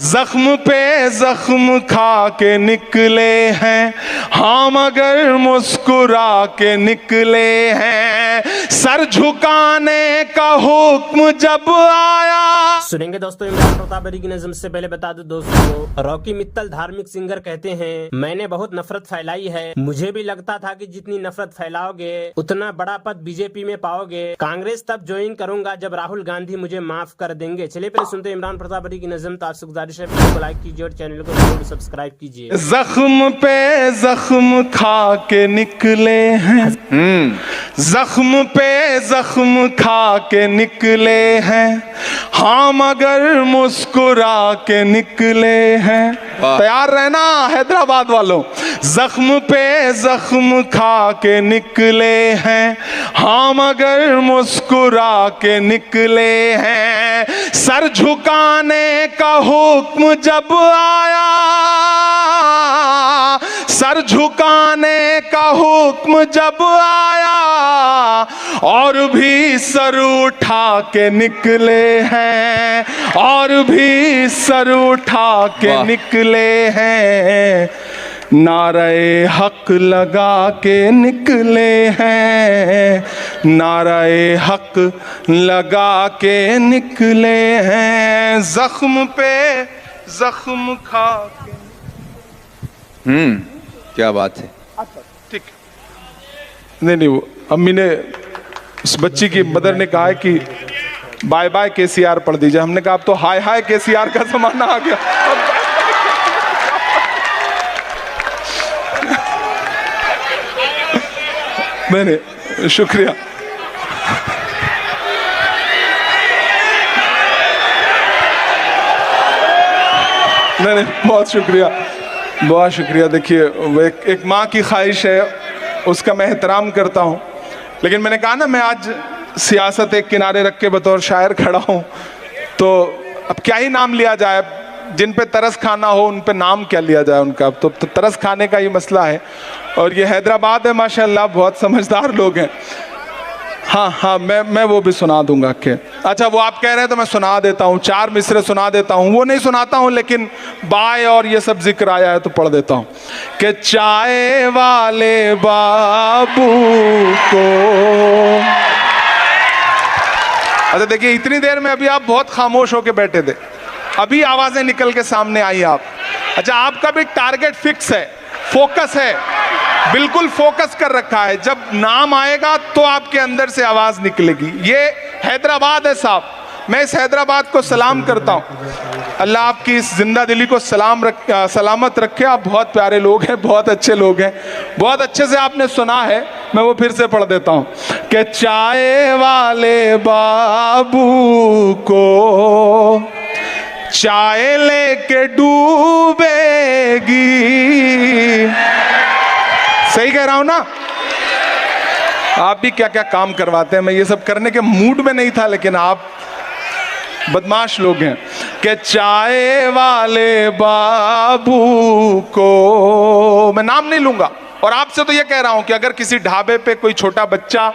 जख्म पे जख्म खा के निकले हैं हाँ, मगर मुस्कुरा के निकले हैं। सर झुकाने का हुक्म जब आया। सुनेंगे दोस्तों इमरान प्रताप बरी की नज़म से पहले बता दूं दोस्तों, रॉकी मित्तल धार्मिक सिंगर कहते हैं, मैंने बहुत नफरत फैलाई है। मुझे भी लगता था कि जितनी नफरत फैलाओगे उतना बड़ा पद बीजेपी में पाओगे। कांग्रेस तब ज्वाइन करूंगा जब राहुल गांधी मुझे माफ कर देंगे। चलिए पहले सुनते हैं इमरान प्रताप बरी की नज़म। तो आपसे गुजारिश है वीडियो को लाइक कीजिए और चैनल को जरूर सब्सक्राइब कीजिए। जख्म पे जख्म खा के निकले हैं, जख्म पे जख्म खा के निकले हैं हाँ, मगर मुस्कुरा के निकले हैं। तैयार रहना हैदराबाद वालों। जख्म पे जख्म खा के निकले हैं हाँ, मगर मुस्कुरा के निकले हैं। सर झुकाने का हुक्म जब आया, सर झुकाने का हुक्म जब आया, और भी सर उठा के निकले हैं, और भी सर उठा के निकले हैं। नारे हक लगा के निकले हैं, नारे हक लगा के निकले हैं। जख्म पे जख्म खा के। क्या बात है। ठीक, नहीं वो अम्मी ने, उस बच्ची की मदर ने कहा है कि बाय बाय केसीआर पढ़ दीजिए। हमने कहा अब तो हाय हाय केसीआर का जमाना आ गया। मैंने शुक्रिया। नहीं बहुत शुक्रिया, बहुत शुक्रिया। देखिए वो एक माँ की ख्वाहिश है, उसका मैं एहतराम करता हूँ, लेकिन मैंने कहा ना मैं आज सियासत एक किनारे रख के बतौर शायर खड़ा हूँ, तो अब क्या ही नाम लिया जाए। जिन पे तरस खाना हो उन पे नाम क्या लिया जाए उनका। तो तरस खाने का ही मसला है। और ये हैदराबाद है माशाल्लाह, बहुत समझदार लोग हैं। हाँ मैं वो भी सुना दूंगा के। अच्छा वो आप कह रहे हैं तो मैं सुना देता हूँ, 4 मिसरे सुना देता हूँ। वो नहीं सुनाता हूँ लेकिन बाय और ये सब जिक्र आया है तो पढ़ देता हूँ कि चाय वाले बाबू को। अच्छा देखिए इतनी देर में अभी आप बहुत खामोश होके बैठे थे, अभी आवाजें निकल के सामने आई आप। अच्छा आपका भी टारगेट फिक्स है, फोकस है, बिल्कुल फोकस कर रखा है। जब नाम आएगा तो आपके अंदर से आवाज निकलेगी। ये हैदराबाद है साहब, मैं इस हैदराबाद को सलाम करता हूँ। अल्लाह आपकी इस जिंदा दिली को सलामत रखे। आप बहुत प्यारे लोग हैं, बहुत अच्छे लोग हैं, बहुत अच्छे से आपने सुना है। मैं वो फिर से पढ़ देता हूँ कि चाय वाले बाबू को चाय लेके डूबेगी। सही कह रहा हूं ना? आप भी क्या क्या काम करवाते हैं। मैं ये सब करने के मूड में नहीं था, लेकिन आप बदमाश लोग हैं। कि चाय वाले बाबू को, मैं नाम नहीं लूंगा, और आपसे तो ये कह रहा हूं कि अगर किसी ढाबे पे कोई छोटा बच्चा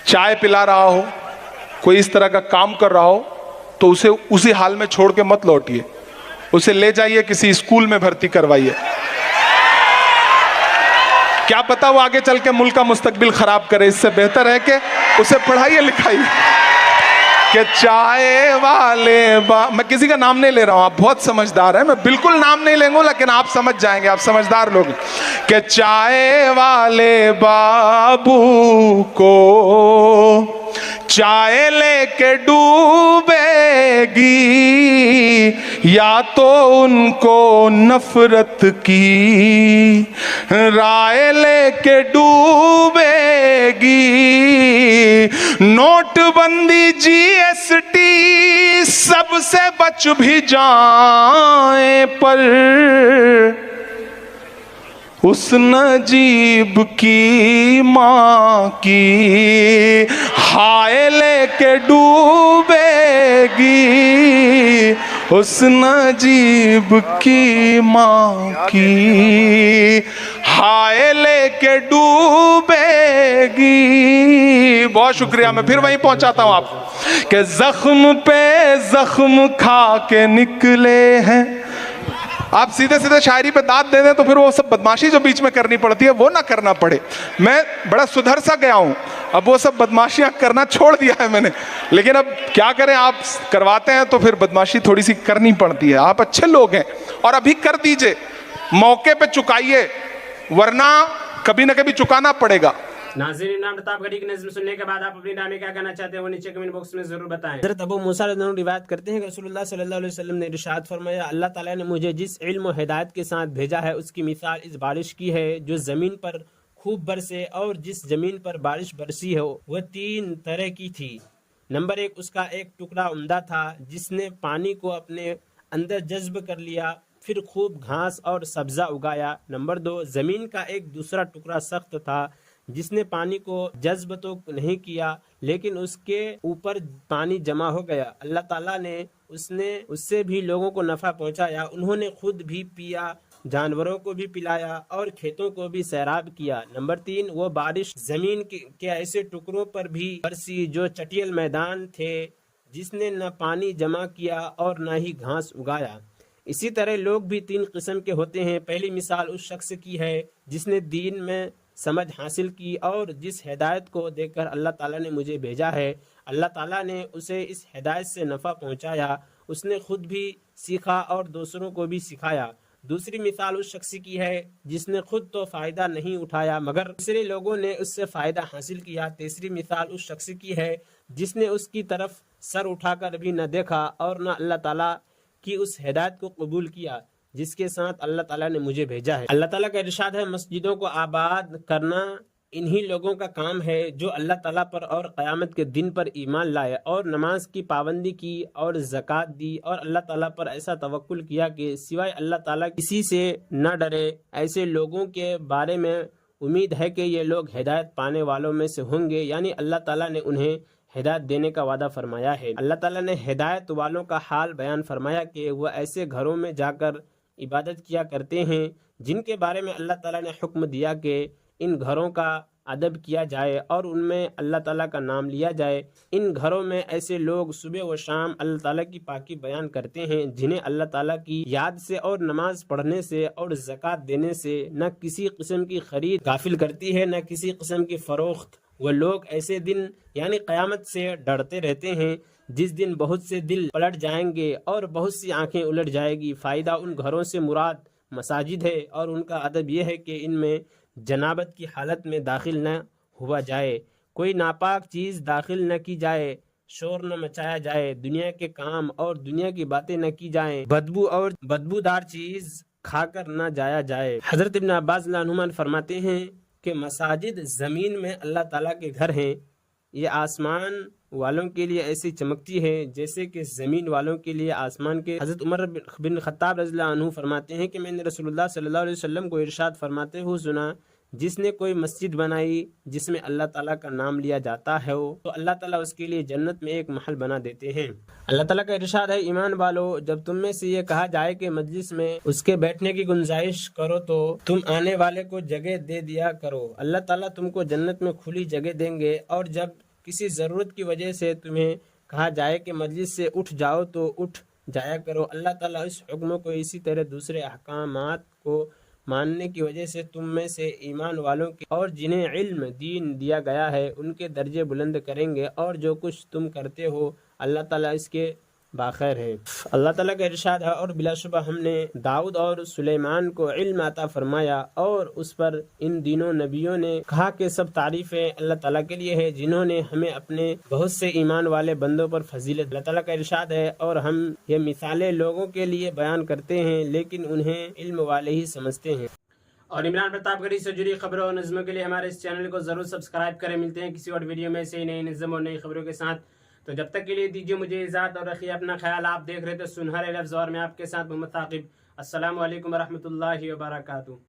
चाय पिला रहा हो, कोई इस तरह का काम कर रहा हो, तो उसे उसी हाल में छोड़ के मत लौटिए। उसे ले जाइए, किसी स्कूल में भर्ती करवाइए। क्या पता वो आगे चल के मुल्क का मुस्तकबिल खराब करे। इससे बेहतर है कि उसे पढ़ाइए लिखाइए। कि चाय वाले मैं किसी का नाम नहीं ले रहा हूं, आप बहुत समझदार हैं, मैं बिल्कुल नाम नहीं लेंगे, लेकिन आप समझ जाएंगे, आप समझदार लोग। कि चाय वाले बाबू को चाय लेके डूबेगी, या तो उनको नफरत की राय लेके डूबेगी। नोटबंदी जीएसटी सबसे बच भी जाए, पर उस नजीब की माँ की हाय लेके डूबेगी। उस नजीब की माँ की हाय लेके डूबेगी। बहुत शुक्रिया, मैं फिर वहीं पहुंचाता हूं आप कि जख्म पे जख्म खा के निकले हैं। आप सीधे सीधे शायरी पे दाद दे दें तो फिर वो सब बदमाशी जो बीच में करनी पड़ती है वो ना करना पड़े। मैं बड़ा सुधर सा गया हूं, अब वो सब बदमाशियां करना छोड़ दिया है मैंने, लेकिन अब क्या करें, आप करवाते हैं तो फिर बदमाशी थोड़ी सी करनी पड़ती है। आप अच्छे लोग हैं और अभी कर दीजिए, मौके पे चुकाइए, वरना कभी ना कभी चुकाना पड़ेगा। नाज़रीन, इमरान प्रतापगढ़ी की नज़्म सुनने के बाद आप अपनी राय में क्या कहना चाहते हैं वो नीचे कमेंट बॉक्स में जरूर बताएं। हज़रत अबू मूसा रज़ियल्लाहु अन्हु रिवायत करते हैं कि रसूलुल्लाह सल्लल्लाहु अलैहि वसल्लम ने इरशाद फरमाया, अल्लाह ताला ने मुझे जिस इल्म और हिदायत के साथ भेजा है उसकी मिसाल इस बारिश की है जो ज़मीन पर खूब बरसे, और जिस ज़मीन पर बारिश बरसी हो वह 3 तरह की थी। नंबर 1, उसका एक टुकड़ा उम्दा था जिसने पानी को अपने अंदर जज्ब कर लिया, फिर खूब घास और सब्जा उगाया। नंबर 2, ज़मीन का एक दूसरा टुकड़ा सख्त था जिसने पानी को जज्ब तो नहीं किया लेकिन उसके ऊपर पानी जमा हो गया। अल्लाह ताला ने उससे भी लोगों को नफ़ा पहुंचाया, उन्होंने खुद भी पिया, जानवरों को भी पिलाया और खेतों को भी सैराब किया। नंबर 3, वो बारिश जमीन के ऐसे टुकड़ों पर भी बरसी जो चटियल मैदान थे, जिसने न पानी जमा किया और न ही घास उगाया। इसी तरह लोग भी 3 किस्म के होते हैं। पहली मिसाल उस शख्स की है जिसने दीन में समझ हासिल की और जिस हिदायत को देखकर अल्लाह ताला ने मुझे भेजा है, अल्लाह ताला ने उसे इस हिदायत से नफ़ा पहुंचाया, उसने खुद भी सीखा और दूसरों को भी सिखाया। दूसरी मिसाल उस शख्स की है जिसने खुद तो फ़ायदा नहीं उठाया मगर दूसरे लोगों ने उससे फ़ायदा हासिल किया। तीसरी मिसाल उस शख्स की है जिसने उसकी तरफ सर उठाकर भी न देखा और न अल्लाह ताला की उस हिदायत को कबूल किया जिसके साथ अल्लाह ताला ने मुझे भेजा है। अल्लाह ताला का इरशाद है, मस्जिदों को आबाद करना इन्हीं लोगों का काम है जो अल्लाह ताला पर और क़यामत के दिन पर ईमान लाए और नमाज की पाबंदी की और ज़कात दी और अल्लाह ताला पर ऐसा तवक्कुल किया कि सिवाय अल्लाह ताला किसी से न डरे। ऐसे लोगों के बारे में उम्मीद है कि ये लोग हिदायत पाने वालों में से होंगे, यानी अल्लाह ताला ने उन्हें हिदायत देने का वादा फरमाया है। अल्लाह ताला ने हिदायत वालों का हाल बयान फरमाया कि वह ऐसे घरों में जाकर इबादत किया करते हैं जिनके बारे में अल्लाह ताला ने हुक्म दिया कि इन घरों का अदब किया जाए और उनमें अल्लाह ताला का नाम लिया जाए। इन घरों में ऐसे लोग सुबह व शाम अल्लाह ताला की पाकी बयान करते हैं जिन्हें अल्लाह ताला की याद से और नमाज पढ़ने से और ज़कात देने से न किसी किस्म की खरीद गाफिल करती है न किसी किस्म की फ़रोख्त। वह लोग ऐसे दिन यानी क़यामत से डरते रहते हैं जिस दिन बहुत से दिल पलट जाएंगे और बहुत सी आंखें उलट जाएगी। फ़ायदा उन घरों से मुराद मसाजिद है और उनका अदब यह है कि इनमें जनाबत की हालत में दाखिल न हुआ जाए, कोई नापाक चीज़ दाखिल न की जाए, शोर न मचाया जाए, दुनिया के काम और दुनिया की बातें न की जाएं, बदबू और बदबूदार चीज़ खाकर न जाया जाए। हज़रत इब्न अब्बास रज़ियल्लाहु अन्हु फरमाते हैं कि मसाजिद ज़मीन में अल्लाह ताला के घर हैं, ये आसमान वालों के लिए ऐसी चमकती है जैसे कि ज़मीन वालों के लिए आसमान के। हज़रत उमर बिन ख़त्ताब रज़ियल्लाहु अन्हु फरमाते हैं कि मैंने रसूलुल्लाह सल्लल्लाहु अलैहि वसल्लम को इरशाद फरमाते हुए सुना, जिसने कोई मस्जिद बनाई जिसमें अल्लाह ताला का नाम लिया जाता है तो अल्लाह ताला उसके लिए जन्नत में एक महल बना देते हैं। अल्लाह ताला का इरशाद है, ईमान वालो, जब तुम में से ये कहा जाए कि मजलिस में उसके बैठने की गुंजाइश करो तो तुम आने वाले को जगह दे दिया करो। अल्लाह ताला तुमको जन्नत में खुली जगह देंगे। और जब किसी ज़रूरत की वजह से तुम्हें कहा जाए कि मजलिस से उठ जाओ तो उठ जाया करो। अल्लाह ताला इस हुक्म को इसी तरह दूसरे अहकामात को मानने की वजह से तुम में से ईमान वालों के और जिन्हें इल्म दीन दिया गया है उनके दर्जे बुलंद करेंगे और जो कुछ तुम करते हो अल्लाह ताला इसके बाखैर है। अल्लाह ताला का इरशाद है, और बिलाशुबा हमने दाऊद और सुलेमान को इल्म अता फरमाया और उस पर इन दिनों नबियों ने कहा कि सब तारीफ़ें अल्लाह ताला के लिए है जिन्होंने हमें अपने बहुत से ईमान वाले बंदों पर फजीलत। अल्लाह ताला का इरशाद है, और हम ये मिसालें लोगों के लिए बयान करते हैं लेकिन उन्हें इल्म वाले ही समझते हैं। और इमरान प्रतापगढ़ी से जुड़ी खबरों और नज़्मों के लिए हमारे इस चैनल को जरूर सब्सक्राइब करें। मिलते हैं किसी और वीडियो में से नई नज़्म और नई खबरों के साथ। तो जब तक के लिए दीजिए मुझे इजाज़त और रखिए अपना ख्याल। आप देख रहे थे सुनहरे लफ्ज़ और मैं आपके साथ मोहम्मद ताक़िब। अस्सलामु अलैकुम वरहमतुल्लाहि वबरकातुहू।